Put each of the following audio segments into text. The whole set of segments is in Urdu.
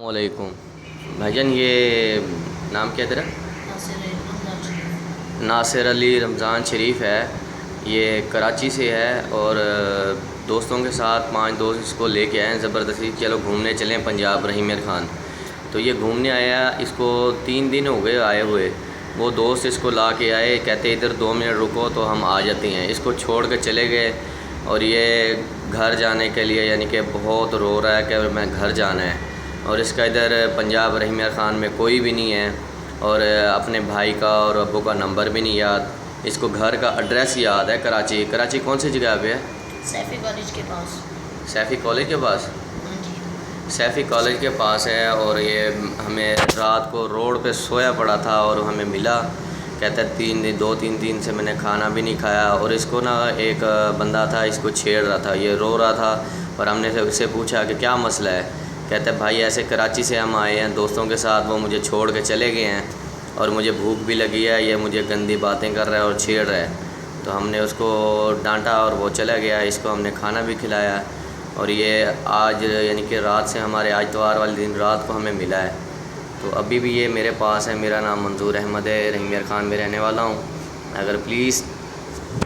السلام علیکم بھائی جان، یہ نام کیا تیرا؟ ناصر علی رمضان شریف ہے. یہ کراچی سے ہے اور دوستوں کے ساتھ 5 دوست اس کو لے کے آئے ہیں زبردستی. چلو گھومنے چلیں پنجاب رحیم میر خان. تو یہ گھومنے آیا، اس کو 3 دن ہو گئے آئے ہوئے. وہ دوست اس کو لا کے آئے، کہتے ادھر 2 منٹ رکو تو ہم آ جاتے ہیں. اس کو چھوڑ کے چلے گئے اور یہ گھر جانے کے لیے یعنی کہ بہت رو رہا ہے کہ میں گھر جانا ہے. اور اس کا ادھر پنجاب رحیم میر خان میں کوئی بھی نہیں ہے اور اپنے بھائی کا اور ابو کا نمبر بھی نہیں یاد. اس کو گھر کا ایڈریس یاد ہے. کراچی کون سی جگہ پہ ہے؟ سیفی کالج کے پاس. سیفی کالج کے پاس؟ سیفی کالج کے پاس ہے. اور یہ ہمیں رات کو روڈ پہ سویا پڑا تھا اور ہمیں ملا. کہتا ہے 2-3 دن سے میں نے کھانا بھی نہیں کھایا. اور اس کو نا ایک بندہ تھا، اس کو چھیڑ رہا تھا، یہ رو رہا تھا. اور ہم نے اس سے پوچھا کہ کیا مسئلہ ہے. کہتا ہے بھائی ایسے کراچی سے ہم آئے ہیں دوستوں کے ساتھ، وہ مجھے چھوڑ کے چلے گئے ہیں اور مجھے بھوک بھی لگی ہے، یہ مجھے گندی باتیں کر رہا ہے اور چھیڑ رہا ہے. تو ہم نے اس کو ڈانٹا اور وہ چلا گیا. اس کو ہم نے کھانا بھی کھلایا. اور یہ آج یعنی کہ رات سے ہمارے آج اتوار والے دن رات کو ہمیں ملا ہے. تو ابھی بھی یہ میرے پاس ہے. میرا نام منظور احمد ہے، رحیم میر خان میں رہنے والا ہوں. اگر پلیز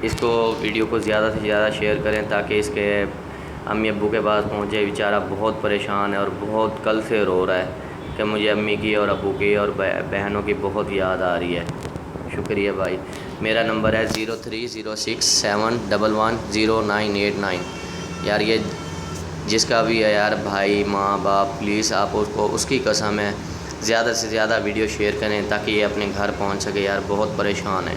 اس کو ویڈیو کو زیادہ سے زیادہ شیئر کریں تاکہ اس کے امی ابو کے پاس پہنچے. بیچارہ بہت پریشان ہے اور بہت کل سے رو رہا ہے کہ مجھے امی کی اور ابو کی اور بہنوں کی بہت یاد آ رہی ہے. شکریہ بھائی. میرا نمبر ہے 030671100989. یار یہ جس کا بھی ہے یار، بھائی ماں باپ، پلیز آپ اس کو، اس کی قسم ہے زیادہ سے زیادہ ویڈیو شیئر کریں تاکہ یہ اپنے گھر پہنچ سکے. یار بہت پریشان ہے.